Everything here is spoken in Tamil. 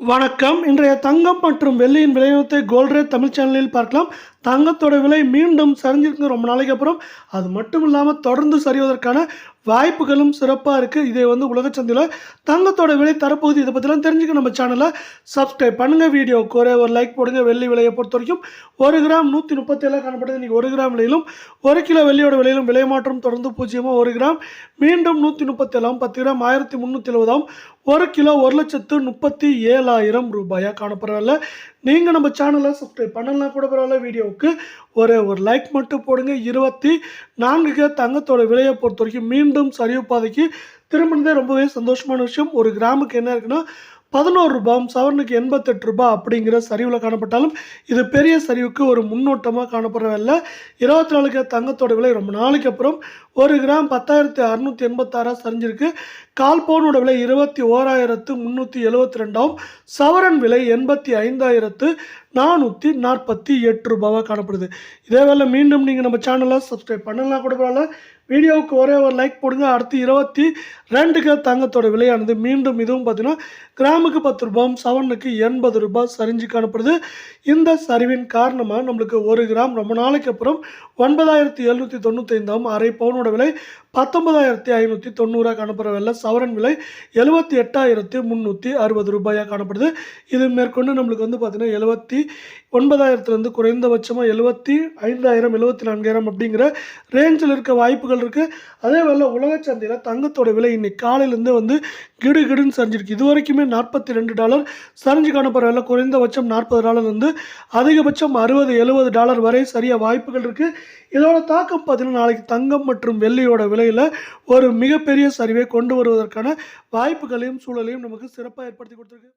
வணக்கம். இன்றைய தங்கம் மற்றும் வெள்ளியின் விலையத்தை கோல்ட் ரேட் தமிழ் சேனலில் பார்க்கலாம். தங்கத்தோட விலை மீண்டும் சரிஞ்சிருக்கு ரொம்ப நாளைக்கு அப்புறம். அது மட்டும் இல்லாமல் தொடர்ந்து சரிவதற்கான வாய்ப்புகளும் சிறப்பாக இருக்குது. இதை உலக சந்தையில் தங்கத்தோட விலை தரப்போகுது. இதை பற்றிலாம் தெரிஞ்சுக்க நம்ம சேனலை சப்ஸ்கிரைப் பண்ணுங்கள். வீடியோவுக்கு ஒரே ஒரு லைக் போடுங்க. வெள்ளி விலையை பொறுத்த வரைக்கும் 1 கிராம் 137 காணப்படுது. இன்றைக்கி 1 கிராம் விலையிலும் 1 கிலோ வெள்ளியோட விலையிலும் விலை மாற்றம் தொடர்ந்து 0. 1 கிராம் மீண்டும் 137, 10 கிராம் 1370, 1 கிலோ 1,37,000 ரூபாயாக காணப்படுறதில்ல. நீங்கள் நம்ம சேனலை சப்ஸ்கிரைப் பண்ணலாம் கூட பரவாயில்ல. வீடியோவுக்கு ஒரு லைக் மட்டும் போடுங்க. 24 தங்கத்தோட விலையை பொறுத்த வரைக்கும் மீண்டும் சரிவு பாதைக்கு திரும்பினதே ரொம்பவே சந்தோஷமான விஷயம். 1 கிராமுக்கு என்ன இருக்குன்னா 11 ரூபாயும் சவரனுக்கு 88 ரூபாய் அப்படிங்கிற சரிவில் காணப்பட்டாலும் இது பெரிய சரிவுக்கு ஒரு முன்னோட்டமாக காணப்படவில்லை. 24 தங்கத்தோட விலை ரொம்ப நாளைக்கு அப்புறம் 1 கிராம் 10,686 சரிஞ்சிருக்கு. கால் பவுனோட விலை 21,372, சவரன் விலை 85,448 ரூபாவாக காணப்படுது. இதே வேலை மீண்டும் நீங்கள் நம்ம சேனலை சப்ஸ்கிரைப் பண்ணலாம் கூட பரவாயில்ல. வீடியோவுக்கு ஒரே ஒரு லைக் போடுங்க. அடுத்து 22 தங்கத்தோட விலையானது மீண்டும் இதுவும் பார்த்தீங்கன்னா கிராமுக்கு 10 ரூபாயும் சவரனுக்கு 80 ரூபாய் சரிஞ்சு காணப்படுது. இந்த சரிவின் காரணமாக நம்மளுக்கு 1 கிராம் ரொம்ப நாளைக்கு அப்புறம் 9,795, அரை பவுனோட விலை 19,590 காணப்படுறவில்லை. சவரன் விலை 78,360 ரூபாயாக காணப்படுது. இது மேற்கொண்டு நம்மளுக்கு பார்த்தீங்கன்னா 79,000 குறைந்தபட்சமாக 75,000, 74,000 அப்படிங்கிற ரேஞ்சில் இருக்க வாய்ப்புகள் இருக்குது. அதே வேலை உலக சந்தையில் தங்கத்தோட விலை இன்னைக்கு காலையிலேருந்து கிடுகிடுன்னு சரிஞ்சிருக்கு. இது வரைக்குமே $42 சரிஞ்சு காணப்படுறதில்ல. குறைந்தபட்சம் $40 அதிகபட்சம் $60-70 வரை சரியாக வாய்ப்புகள் இருக்குது. இதோட தாக்கம் பார்த்தீங்கன்னா நாளைக்கு தங்கம் மற்றும் வெள்ளியோட விலையில் ஒரு மிகப்பெரிய சரிவை கொண்டு வருவதற்கான வாய்ப்புகளையும் சூழலையும் நமக்கு சிறப்பாக ஏற்படுத்தி கொடுத்துருக்கு.